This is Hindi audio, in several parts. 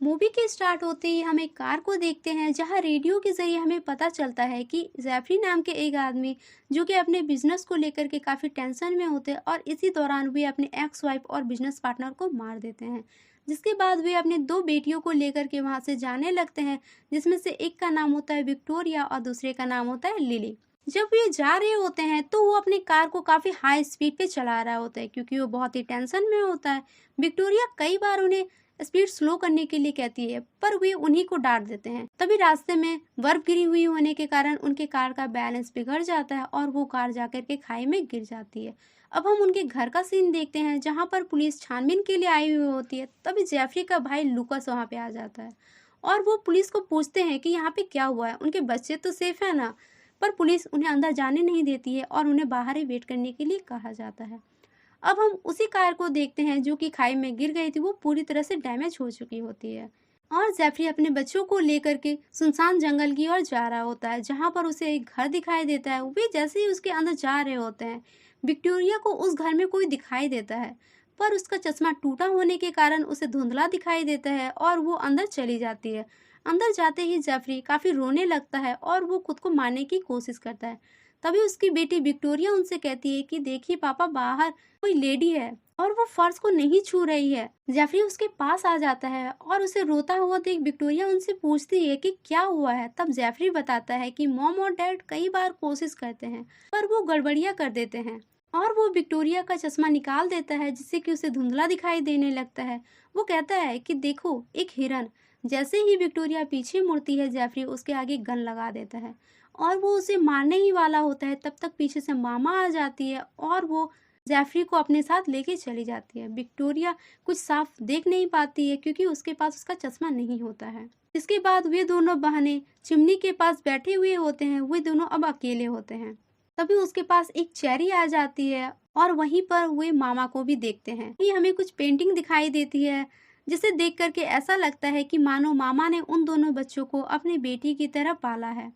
मूवी के स्टार्ट होते ही हम एक कार को देखते हैं जहां रेडियो के जरिए हमें पता चलता है कि जैफरी नाम के एक आदमी जो कि अपने बिजनेस को लेकर के काफी टेंशन में होते हैं और इसी दौरान वे अपने एक्स वाइफ और बिजनेस पार्टनर को मार देते हैं। जिसके बाद वे अपने दो बेटियों को लेकर के वहां से जाने लगते हैं, जिसमें से एक का नाम होता है विक्टोरिया और दूसरे का नाम होता है लिली। जब वे जा रहे होते हैं तो वो अपनी कार को काफी हाई स्पीड पे चला रहा होता है क्योंकि वो बहुत ही टेंशन में होता है। विक्टोरिया कई बार उन्हें स्पीड स्लो करने के लिए कहती है, पर वे उन्हीं को डांट देते हैं। तभी रास्ते में बर्फ गिरी हुई होने के कारण उनके कार का बैलेंस बिगड़ जाता है और वो कार जाकर के खाई में गिर जाती है। अब हम उनके घर का सीन देखते हैं जहां पर पुलिस छानबीन के लिए आई हुई होती है। तभी जेफरी का भाई लुकस वहां पे आ जाता है और वो पुलिस को पूछते हैं कि यहाँ पे क्या हुआ है, उनके बच्चे तो सेफ है ना। पर पुलिस उन्हें अंदर जाने नहीं देती है और उन्हें बाहर ही वेट करने के लिए कहा जाता है। अब हम उसी कार को देखते हैं जो कि खाई में गिर गई थी, वो पूरी तरह से डैमेज हो चुकी होती है और जेफरी अपने बच्चों को लेकर के सुनसान जंगल की ओर जा रहा होता है जहां पर उसे एक घर दिखाई देता है। वे जैसे ही उसके अंदर जा रहे होते हैं, विक्टोरिया को उस घर में कोई दिखाई देता है, पर उसका चश्मा टूटा होने के कारण उसे धुंधला दिखाई देता है और वो अंदर चली जाती है। अंदर जाते ही जेफरी काफी रोने लगता है और वो खुद को मारने की कोशिश करता है। तभी उसकी बेटी विक्टोरिया उनसे कहती है कि देखिए पापा, बाहर कोई लेडी है और वो फर्श को नहीं छू रही है। जेफरी उसके पास आ जाता है और उसे रोता हुआ देख विक्टोरिया उनसे पूछती है कि क्या हुआ है। तब जेफरी बताता है कि मॉम और डैड कई बार कोशिश करते हैं पर वो गड़बड़ियां कर देते हैं और वो विक्टोरिया का चश्मा निकाल देता है जिससे कि उसे धुंधला दिखाई देने लगता है। वो कहता है कि देखो, एक हिरन। जैसे ही विक्टोरिया पीछे मुड़ती है, जेफरी उसके आगे गन लगा देता है और वो उसे मारने ही वाला होता है। तब तक पीछे से मामा आ जाती है और वो जेफरी को अपने साथ लेके चली जाती है। विक्टोरिया कुछ साफ देख नहीं पाती है क्योंकि उसके पास उसका चश्मा नहीं होता है। इसके बाद वे दोनों बहनें चिमनी के पास बैठे हुए होते हैं। वे दोनों अब अकेले होते हैं। तभी उसके पास एक चेरी आ जाती है और वहीं पर वे मामा को भी देखते हैं। ये हमें कुछ पेंटिंग दिखाई देती है जिसे देख करके ऐसा लगता है कि मानो मामा ने उन दोनों बच्चों को अपनी बेटी की तरह पाला है।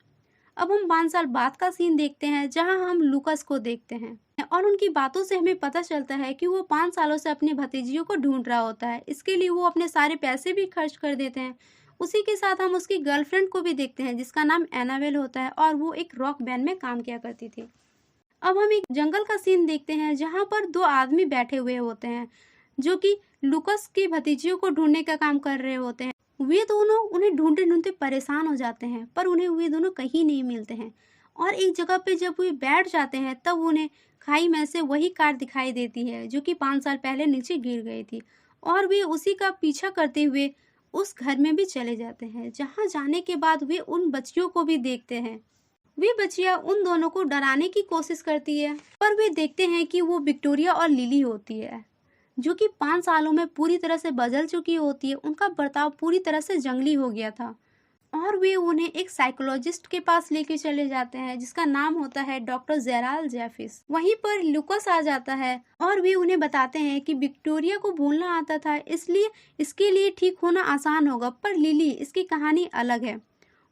अब हम 5 साल बाद का सीन देखते हैं जहां हम लुकस को देखते हैं और उनकी बातों से हमें पता चलता है कि वो 5 सालों से अपने भतीजियों को ढूंढ रहा होता है। इसके लिए वो अपने सारे पैसे भी खर्च कर देते हैं। उसी के साथ हम उसकी गर्लफ्रेंड को भी देखते हैं जिसका नाम एनाबेल होता है और वो एक रॉक बैंड में काम किया करती थी। अब हम एक जंगल का सीन देखते हैं जहां पर दो आदमी बैठे हुए होते हैं जो कि लुकस की भतीजियों को ढूंढने का काम कर रहे होते हैं। वे दोनों उन्हें ढूंढते ढूंढते परेशान हो जाते हैं पर उन्हें वे दोनों कहीं नहीं मिलते हैं और एक जगह पे जब वे बैठ जाते हैं तब उन्हें खाई में से वही कार दिखाई देती है जो कि 5 साल पहले नीचे गिर गई थी और वे उसी का पीछा करते हुए उस घर में भी चले जाते हैं। जहां जाने के बाद वे उन बच्चियों को भी देखते हैं। वे बच्चियां उन दोनों को डराने की कोशिश करती है पर वे देखते हैं कि वो विक्टोरिया और लिली होती है जो कि 5 सालों में पूरी तरह से बदल चुकी होती है। उनका बर्ताव पूरी तरह से जंगली हो गया था और वे उन्हें एक साइकोलॉजिस्ट के पास लेके चले जाते हैं जिसका नाम होता है डॉक्टर जेराल जेफिस। वहीं पर लुकस आ जाता है और वे उन्हें बताते हैं कि विक्टोरिया को बोलना आता था, इसलिए इसके लिए ठीक होना आसान होगा, पर लिली, इसकी कहानी अलग है।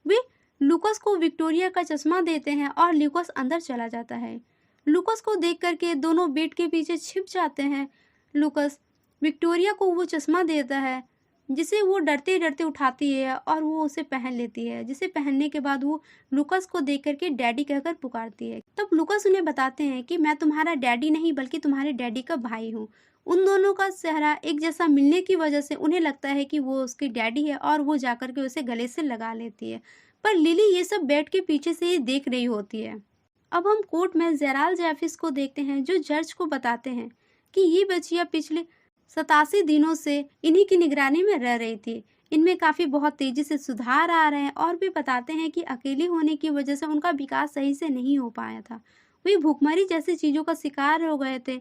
वे लुकस को विक्टोरिया का चश्मा देते हैं और लुकस अंदर चला जाता है। लुकस को देख करके दोनों बेड के पीछे छिप जाते हैं। लुकस विक्टोरिया को वो चश्मा देता है जिसे वो डरते डरते उठाती है और वो उसे पहन लेती है, जिसे पहनने के बाद वो लुकस को देख करके डैडी कहकर पुकारती है। तब लुकस उन्हें बताते हैं कि मैं तुम्हारा डैडी नहीं बल्कि तुम्हारे डैडी का भाई हूँ। उन दोनों का चेहरा एक जैसा मिलने की वजह से उन्हें लगता है कि वो उसकी डैडी है और वो जाकर के उसे गले से लगा लेती है। पर लिली ये सब बेड के पीछे से ही देख रही होती है। अब हम कोर्ट में जेराल जेफिस को देखते हैं जो जज को बताते हैं कि ये बच्चियां पिछले 87 दिनों से इन्हीं की निगरानी में रह रही थी। इनमें काफी बहुत तेजी से सुधार आ रहे हैं और भी बताते हैं कि अकेली होने की वजह से उनका विकास सही से नहीं हो पाया था। वे भूखमरी जैसी चीजों का शिकार हो गए थे।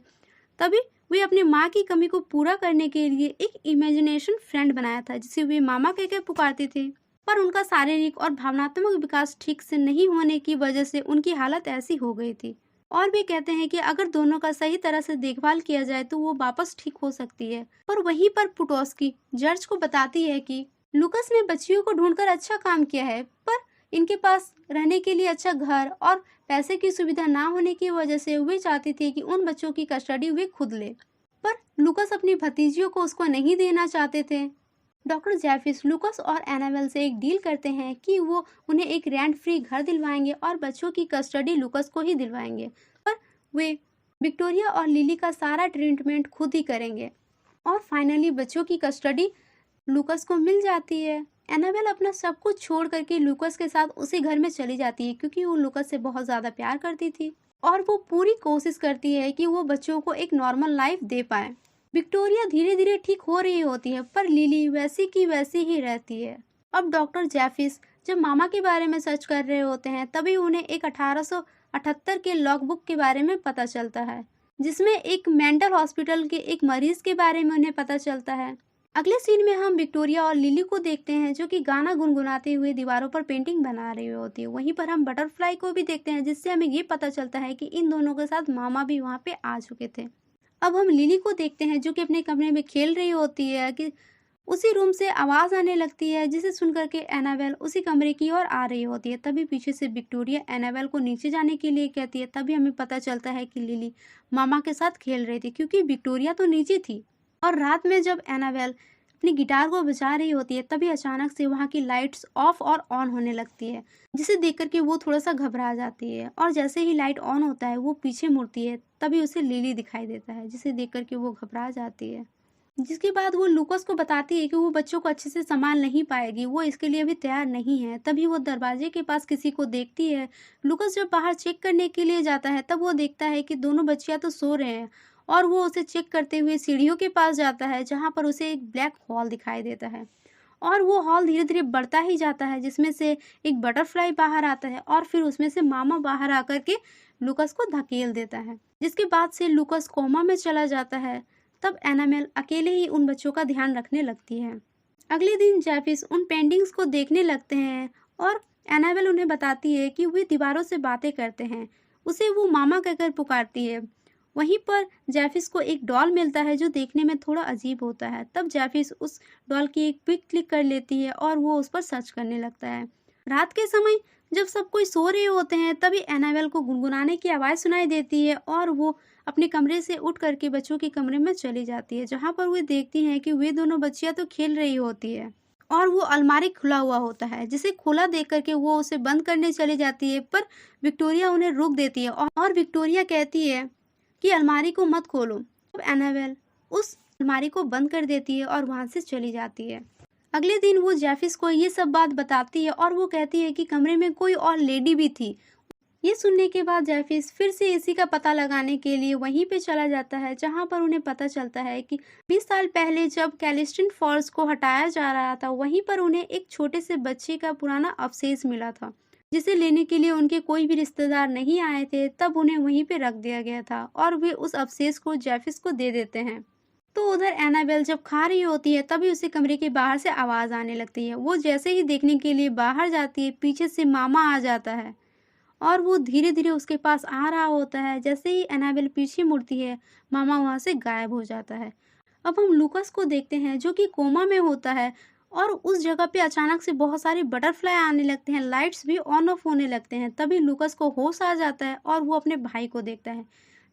तभी वे अपने माँ की कमी को पूरा करने के लिए एक इमेजिनेशन फ्रेंड बनाया था जिसे वे मामा कहकर पुकारते थे। पर उनका शारीरिक और भावनात्मक विकास ठीक से नहीं होने की वजह से उनकी हालत ऐसी हो गई थी और वे कहते हैं कि अगर दोनों का सही तरह से देखभाल किया जाए तो वो वापस ठीक हो सकती है। पर वहीं पर पुटोस्की जज को बताती है कि लुकस ने बच्चियों को ढूंढकर अच्छा काम किया है, पर इनके पास रहने के लिए अच्छा घर और पैसे की सुविधा ना होने की वजह से वे चाहती थी कि उन बच्चों की कस्टडी वे खुद ले। पर लुकस अपनी भतीजियों को उसको नहीं देना चाहते थे डॉक्टर जेफिस लूकस और एनाबेल से एक डील करते हैं कि वो उन्हें एक रेंट फ्री घर दिलवाएंगे और बच्चों की कस्टडी लूकस को ही दिलवाएंगे, पर वे विक्टोरिया और लिली का सारा ट्रीटमेंट खुद ही करेंगे। और फाइनली बच्चों की कस्टडी लूकस को मिल जाती है। एनाबेल अपना सब कुछ छोड़ करके लूकस के साथ उसी घर में चली जाती है क्योंकि वो लूकस से बहुत ज़्यादा प्यार करती थी और वो पूरी कोशिश करती है कि वो बच्चों को एक नॉर्मल लाइफ दे पाए। विक्टोरिया धीरे धीरे ठीक हो रही होती है पर लिली वैसी की वैसी ही रहती है। अब डॉक्टर जेफिस जब मामा के बारे में सर्च कर रहे होते हैं तभी उन्हें एक 1878 के लॉगबुक के बारे में पता चलता है जिसमें एक मेंटल हॉस्पिटल के एक मरीज के बारे में उन्हें पता चलता है। अगले सीन में हम विक्टोरिया और लिली को देखते हैं जो कि गाना गुनगुनाते हुए दीवारों पर पेंटिंग बना रही होती है। वहीं पर हम बटरफ्लाई को भी देखते हैं जिससे हमें ये पता चलता है कि इन दोनों के साथ मामा भी वहाँ पे आ चुके थे। अब हम लिली को देखते हैं जो कि अपने कमरे में खेल रही होती है कि उसी रूम से आवाज आने लगती है जिसे सुनकर के एनाबेल उसी कमरे की ओर आ रही होती है। तभी पीछे से विक्टोरिया एनाबेल को नीचे जाने के लिए कहती है। तभी हमें पता चलता है कि लिली मामा के साथ खेल रही थी क्योंकि विक्टोरिया तो नीचे थी। और रात में जब एनाबेल अपनी गिटार को बजा रही होती है तभी अचानक से वहाँ की लाइट्स ऑफ और ऑन होने लगती है जिसे देख करके वो थोड़ा सा घबरा जाती है। और जैसे ही लाइट ऑन होता है वो पीछे मुड़ती है तभी उसे लिली दिखाई देता है जिसे देख करके वो घबरा जाती है। जिसके बाद वो लूकस को बताती है कि वो बच्चों को अच्छे से संभाल नहीं पाएगी, वो इसके लिए अभी तैयार नहीं है। तभी वो दरवाजे के पास किसी को देखती है। लूकस जब बाहर चेक करने के लिए जाता है तब वो देखता है कि दोनों बच्चियां तो सो रहे हैं और वो उसे चेक करते हुए सीढ़ियों के पास जाता है जहाँ पर उसे एक ब्लैक हॉल दिखाई देता है। और वो हॉल धीरे धीरे बढ़ता ही जाता है जिसमें से एक बटरफ्लाई बाहर आता है और फिर उसमें से मामा बाहर आकर के लूकस को धकेल देता है जिसके बाद से लूकस कोमा में चला जाता है। तब एनामेल अकेले ही उन बच्चों का ध्यान रखने लगती है। अगले दिन जेफिस उन पेंटिंग्स को देखने लगते हैं और एनाबेल उन्हें बताती है कि वे दीवारों से बातें करते हैं। उसे वो मामा कहकर पुकारती है। वहीं पर जेफिस को एक डॉल मिलता है जो देखने में थोड़ा अजीब होता है। तब जेफिस उस डॉल की एक पिक क्लिक कर लेती है और वो उस पर सर्च करने लगता है। रात के समय जब सब कोई सो रहे होते हैं तभी एनाबेल को गुनगुनाने की आवाज़ सुनाई देती है और वो अपने कमरे से उठ करके बच्चों के कमरे में चली जाती है जहाँ पर वे देखती हैं कि वे दोनों बच्चियां तो खेल रही होती है और वो अलमारी खुला हुआ होता है जिसे खुला देख करके वो उसे बंद करने चली जाती है। पर विक्टोरिया उन्हें रोक देती है और विक्टोरिया कहती है कि अलमारी को मत खोलो। अब एनाबेल उस अलमारी को बंद कर देती है और वहां से चली जाती है। अगले दिन वो जेफिस को ये सब बात बताती है और वो कहती है कि कमरे में कोई और लेडी भी थी। ये सुनने के बाद जेफिस फिर से इसी का पता लगाने के लिए वहीं पे चला जाता है जहां पर उन्हें पता चलता है कि 20 साल पहले जब कैलिस्टन फॉल्स को हटाया जा रहा था वहीं पर उन्हें एक छोटे से बच्चे का पुराना अवशेष मिला था जिसे लेने के लिए उनके कोई भी रिश्तेदार नहीं आए थे। तब उन्हें वहीं पे रख दिया गया था और वे उस अवशेष को जेफिस को दे देते हैं। तो उधर एनाबेल जब खा रही होती है तभी उसे कमरे के बाहर से आवाज आने लगती है। वो जैसे ही देखने के लिए बाहर जाती है पीछे से मामा आ जाता है और वो धीरे धीरे उसके पास आ रहा होता है। जैसे ही एनाबेल पीछे मुड़ती है मामा वहां से गायब हो जाता है। अब हम लूकस को देखते हैं जो कि कोमा में होता है और उस जगह पे अचानक से बहुत सारे बटरफ्लाई आने लगते हैं, लाइट्स भी ऑन ऑफ होने लगते हैं। तभी लूकस को होश आ जाता है और वो अपने भाई को देखता है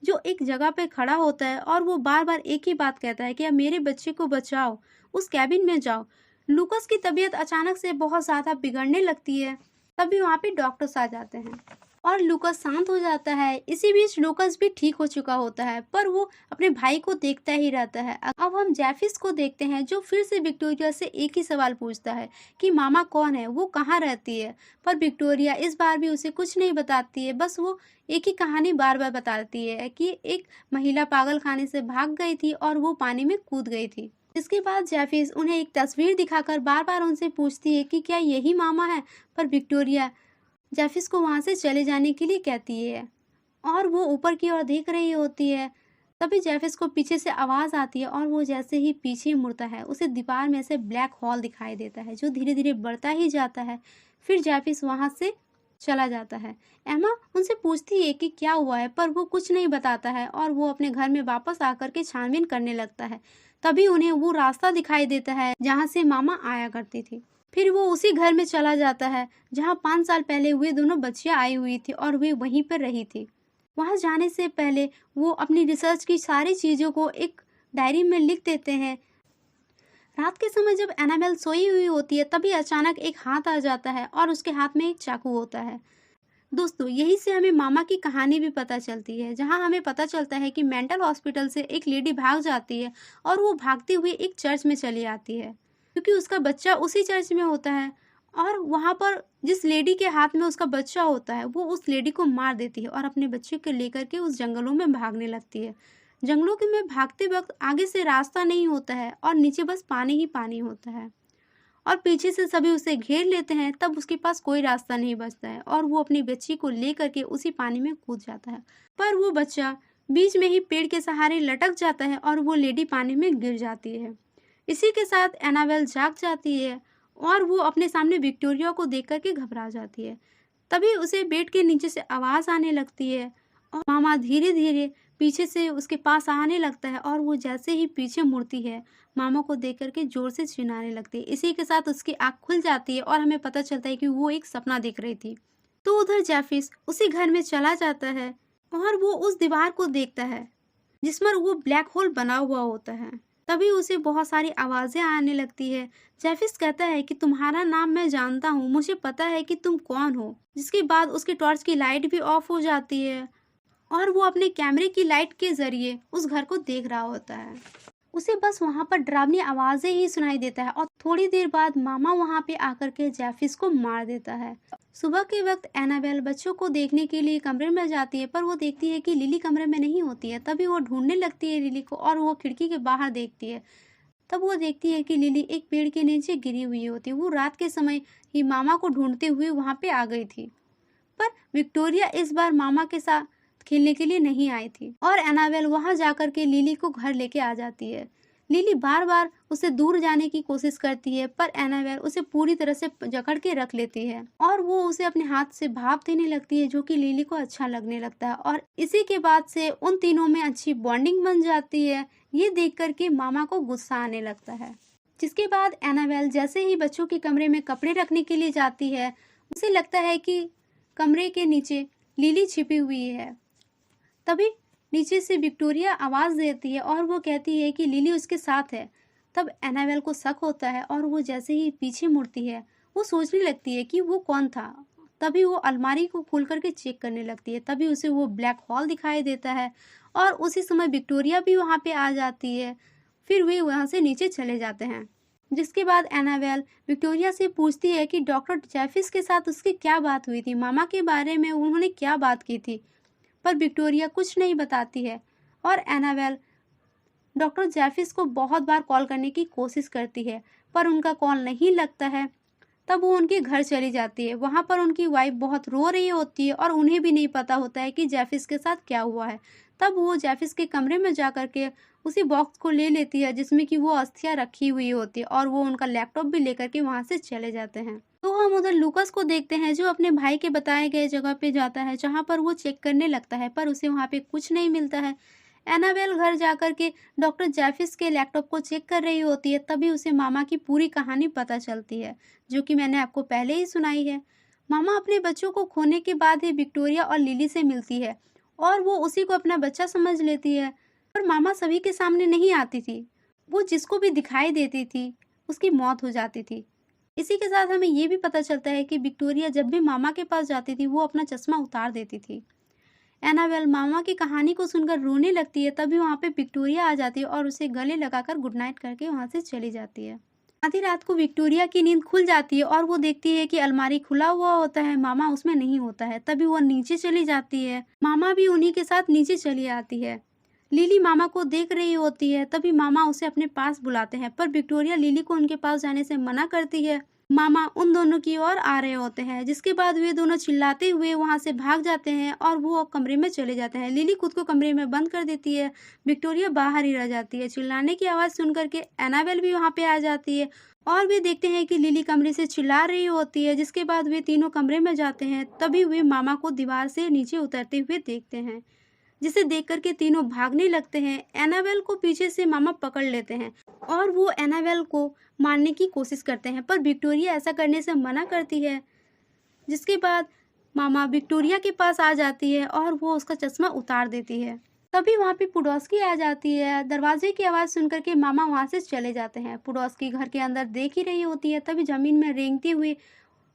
जो एक जगह पे खड़ा होता है और वो बार बार एक ही बात कहता है कि अब मेरे बच्चे को बचाओ, उस कैबिन में जाओ। लूकस की तबीयत अचानक से बहुत ज़्यादा बिगड़ने लगती है। तभी वहाँ पे डॉक्टर्स आ जाते हैं और लूकस शांत हो जाता है। इसी बीच लूकस भी ठीक हो चुका होता है पर वो अपने भाई को देखता ही रहता है। अब हम जेफिस को देखते हैं जो फिर से विक्टोरिया से एक ही सवाल पूछता है कि मामा कौन है, वो कहाँ रहती है। पर विक्टोरिया इस बार भी उसे कुछ नहीं बताती है, बस वो एक ही कहानी बार बार बताती है कि एक महिला पागल खाने से भाग गई थी और वो पानी में कूद गई थी। इसके बाद जेफिस उन्हें एक तस्वीर दिखाकर बार बार उनसे पूछती है कि क्या यही मामा है। पर विक्टोरिया जेफिस को वहां से चले जाने के लिए कहती है और वो ऊपर की ओर देख रही होती है। तभी जेफिस को पीछे से आवाज आती है और वो जैसे ही पीछे मुड़ता है उसे दीवार में से ब्लैक होल दिखाई देता है जो धीरे धीरे बढ़ता ही जाता है। फिर जेफिस वहां से चला जाता है। एमा उनसे पूछती है कि क्या हुआ है पर वो कुछ नहीं बताता है और वो अपने घर में वापस आकर के छानबीन करने लगता है। तभी उन्हें वो रास्ता दिखाई देता है जहाँ से मामा आया करती थी। फिर वो उसी घर में चला जाता है जहाँ 5 साल पहले वे दोनों बच्चियां आई हुई थी और वे वहीं पर रही थी। वहाँ जाने से पहले वो अपनी रिसर्च की सारी चीज़ों को एक डायरी में लिख देते हैं। रात के समय जब एनाबेल सोई हुई होती है तभी अचानक एक हाथ आ जाता है और उसके हाथ में एक चाकू होता है। दोस्तों, यही से हमें मामा की कहानी भी पता चलती है, जहां हमें पता चलता है कि मेंटल हॉस्पिटल से एक लेडी भाग जाती है और वो भागते हुए एक चर्च में चली आती है, क्योंकि उसका बच्चा उसी चर्च में होता है। और वहां पर जिस लेडी के हाथ में उसका बच्चा होता है वो उस लेडी को मार देती है और अपने बच्चे को लेकर के उस जंगलों में भागने लगती है। जंगलों के में भागते वक्त आगे से रास्ता नहीं होता है और नीचे बस पानी ही पानी होता है और पीछे से सभी उसे घेर लेते हैं। तब उसके पास कोई रास्ता नहीं बचता है और वो अपनी बच्ची को लेकर के उसी पानी में कूद जाता है। पर वो बच्चा बीच में ही पेड़ के सहारे लटक जाता है और वो लेडी पानी में गिर जाती है। इसी के साथ एनाबेल जाग जाती है और वो अपने सामने विक्टोरिया को देख कर के घबरा जाती है। तभी उसे बेड के नीचे से आवाज आने लगती है और मामा धीरे धीरे पीछे से उसके पास आने लगता है और वो जैसे ही पीछे मुड़ती है मामा को देख करके जोर से चिल्लाने लगती है। इसी के साथ उसकी आंख खुल जाती है और हमें पता चलता है कि वो एक सपना देख रही थी। तो उधर जेफिस उसी घर में चला जाता है और वो उस दीवार को देखता है जिस पर वो ब्लैक होल बना हुआ होता है। तभी उसे बहुत सारी आवाजें आने लगती है। जेफिस कहता है कि तुम्हारा नाम मैं जानता हूँ, मुझे पता है कि तुम कौन हो। जिसके बाद उसकी टॉर्च की लाइट भी ऑफ हो जाती है और वो अपने कैमरे की लाइट के जरिए उस घर को देख रहा होता है। उसे बस वहां पर डरावनी आवाजें ही सुनाई देता है और थोड़ी देर बाद मामा वहां पे आकर के जेफिस को मार देता है। सुबह के वक्त एनाबेल बच्चों को देखने के लिए कमरे में जाती है, पर वो देखती है कि लिली कमरे में नहीं होती है। तभी वो ढूंढने लगती है लिली को और वो खिड़की के बाहर देखती है। तब वो देखती है कि लिली एक पेड़ के नीचे गिरी हुई होती है। वो रात के समय ही मामा को ढूंढते हुए वहां पे आ गई थी, पर विक्टोरिया इस बार मामा के साथ खेलने के लिए नहीं आई थी और एनाबेल वहां जाकर के लिली को घर लेके आ जाती है। लिली बार बार उसे दूर जाने की कोशिश करती है, पर एनाबेल उसे पूरी तरह से जकड़ के रख लेती है और वो उसे अपने हाथ से भाप देने लगती है, जो कि लिली को अच्छा लगने लगता है और इसी के बाद से उन तीनों में अच्छी बॉन्डिंग बन जाती है। ये देख करके मामा को गुस्सा आने लगता है। जिसके बाद एनाबेल जैसे ही बच्चों के कमरे में कपड़े रखने के लिए जाती है, उसे लगता है कि कमरे के नीचे लिली छिपी हुई है। तभी नीचे से विक्टोरिया आवाज देती है और वो कहती है कि लिली उसके साथ है। तब एनाबेल को शक होता है और वो जैसे ही पीछे मुड़ती है वो सोचने लगती है कि वो कौन था। तभी वो अलमारी को खोल करके चेक करने लगती है। तभी उसे वो ब्लैक हॉल दिखाई देता है और उसी समय विक्टोरिया भी वहां पे आ जाती है। फिर वे वहां से नीचे चले जाते हैं। जिसके बाद एनाबेल विक्टोरिया से पूछती है कि डॉक्टर जेफिस के साथ उसकी क्या बात हुई थी, मामा के बारे में उन्होंने क्या बात की थी। पर विक्टोरिया कुछ नहीं बताती है और एनाबेल डॉक्टर जेफिस को बहुत बार कॉल करने की कोशिश करती है, पर उनका कॉल नहीं लगता है। तब वो उनके घर चली जाती है। वहां पर उनकी वाइफ बहुत रो रही होती है और उन्हें भी नहीं पता होता है कि जेफिस के साथ क्या हुआ है। तब वो जेफिस के कमरे में जाकर के उसी बॉक्स को ले लेती है जिसमें कि वो अस्थियां रखी हुई होती है और वो उनका लैपटॉप भी लेकर के वहां से चले जाते हैं। तो हम उधर लूकस को देखते हैं जो अपने भाई के बताए गए जगह पे जाता है, जहाँ पर वो चेक करने लगता है, पर उसे वहाँ पे कुछ नहीं मिलता है। एनाबेल घर जाकर के डॉक्टर जेफिस के लैपटॉप को चेक कर रही होती है। तभी उसे मामा की पूरी कहानी पता चलती है, जो कि मैंने आपको पहले ही सुनाई है। मामा अपने बच्चों को खोने के बाद ही विक्टोरिया और लिली से मिलती है और वो उसी को अपना बच्चा समझ लेती है। पर मामा सभी के सामने नहीं आती थी, वो जिसको भी दिखाई देती थी उसकी मौत हो जाती थी। इसी के साथ हमें ये भी पता चलता है कि विक्टोरिया जब भी मामा के पास जाती थी वो अपना चश्मा उतार देती थी। एनाबेल मामा की कहानी को सुनकर रोने लगती है। तभी वहाँ पे विक्टोरिया आ जाती है और उसे गले लगाकर गुड नाइट करके वहाँ से चली जाती है। आधी रात को विक्टोरिया की नींद खुल जाती है और वो देखती है कि अलमारी खुला हुआ होता है, मामा उसमें नहीं होता है। तभी वो नीचे चली जाती है, मामा भी उन्हीं के साथ नीचे चली आती है। लिली मामा को देख रही होती है। तभी मामा उसे अपने पास बुलाते हैं, पर विक्टोरिया लिली को उनके पास जाने से मना करती है। मामा उन दोनों की ओर आ रहे होते हैं, जिसके बाद वे दोनों चिल्लाते हुए वहां से भाग जाते हैं और वो कमरे में चले जाते हैं। लिली खुद को कमरे में बंद कर देती है, विक्टोरिया बाहर ही रह जाती है। चिल्लाने की आवाज सुन करके एनाबेल भी वहां पे आ जाती है और वे देखते हैं कि लिली कमरे से चिल्ला रही होती है। जिसके बाद वे तीनों कमरे में जाते हैं। तभी वे मामा को दीवार से नीचे उतरते हुए देखते हैं, जिसे देख करके तीनों भागने लगते हैं। एनाबेल को पीछे से मामा पकड़ लेते हैं और वो एनाबेल को मारने की कोशिश करते हैं, पर विक्टोरिया ऐसा करने से मना करती है। जिसके बाद मामा विक्टोरिया के पास आ जाती है और वो उसका चश्मा उतार देती है। तभी वहाँ पे पुडोस्की आ जाती है। दरवाजे की आवाज़ सुनकर के मामा वहाँ से चले जाते हैं। पुडोस्की घर के अंदर देख ही रही होती है, तभी ज़मीन में रेंगते हुए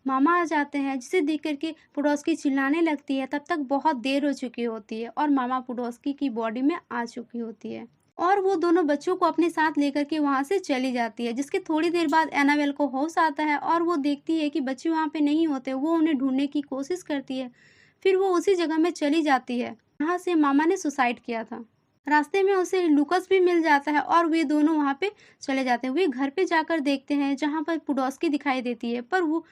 मामा आ जाते हैं, जिसे देख कर के पुडोस्की चिल्लाने लगती है। तब तक बहुत देर हो चुकी होती है और मामा पुडोस्की की बॉडी में आ चुकी होती है और वो दोनों बच्चों को अपने साथ लेकर के वहाँ से चली जाती है। जिसके थोड़ी देर बाद एनाबेल को होश आता है और वो देखती है कि बच्चे वहाँ पे नहीं होते। वो उन्हें ढूँढने की कोशिश करती है। फिर वो उसी जगह में चली जाती है, जहाँ से मामा ने सुसाइड किया था। रास्ते में उसे लूकस भी मिल जाता है और वे दोनों वहाँ पे चले जाते हैं। वे घर पे जाकर देखते हैं, जहाँ पर पुडोस्की दिखाई देती है, पर वो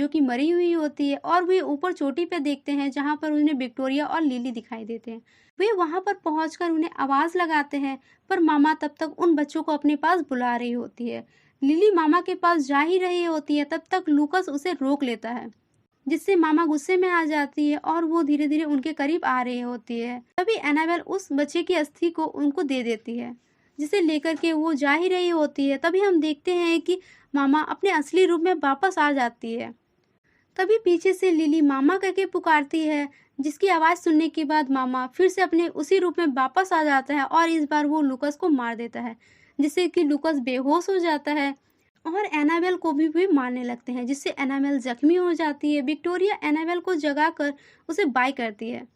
जो कि मरी हुई होती है, और वे ऊपर चोटी पे देखते हैं, जहाँ पर उन्हें विक्टोरिया और लिली दिखाई देते हैं। वे वहाँ पर पहुँचकर उन्हें आवाज़ लगाते हैं, पर मामा तब तक उन बच्चों को अपने पास बुला रही होती है। लिली मामा के पास जा ही रही होती है, तब तक लूकस उसे रोक लेता है, जिससे मामा गुस्से में आ जाती है और वो धीरे-धीरे उनके करीब आ रही होती है। तभी एनाबेल उस बच्चे की अस्थि को उनको दे देती है, जिसे लेकर के वो जा ही रही होती है। तभी हम देखते हैं कि मामा अपने असली रूप में वापस आ जाती है। तभी पीछे से लिली मामा करके पुकारती है, जिसकी आवाज़ सुनने के बाद मामा फिर से अपने उसी रूप में वापस आ जाता है और इस बार वो लूकस को मार देता है, जिससे कि लूकस बेहोश हो जाता है और एनाबेल को भी वे मारने लगते हैं, जिससे एनाबेल जख्मी हो जाती है। विक्टोरिया एनाबेल को जगाकर उसे बाय करती है।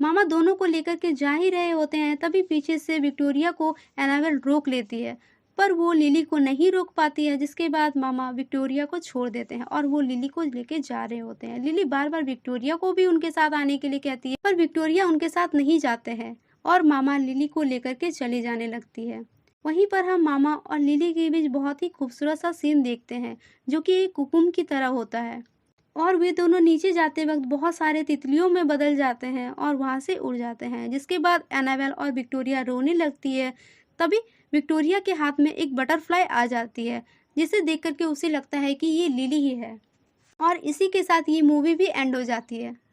मामा दोनों को लेकर के जा ही रहे होते हैं, तभी पीछे से विक्टोरिया को एनाबेल रोक लेती है, पर वो लिली को नहीं रोक पाती है, जिसके बाद मामा विक्टोरिया को छोड़ देते हैं और वो लिली को लेके जा रहे होते हैं। लिली बार-बार विक्टोरिया को भी उनके साथ आने के लिए कहती है, पर विक्टोरिया उनके साथ नहीं जाते हैं और मामा लिली को लेकर के चली जाने लगती है। वहीं पर हम मामा और लिली के बीच बहुत ही खूबसूरत सा सीन देखते हैं, जो कि एक हुक्म की तरह होता है। और वे दोनों नीचे जाते वक्त बहुत सारे तितलियों में बदल जाते हैं और वहाँ से उड़ जाते हैं, जिसके बाद एनाबेल और विक्टोरिया रोने लगती है। तभी विक्टोरिया के हाथ में एक बटरफ्लाई आ जाती है, जिसे देख कर के उसे लगता है कि ये लिली ही है। और इसी के साथ ये मूवी भी एंड हो जाती है।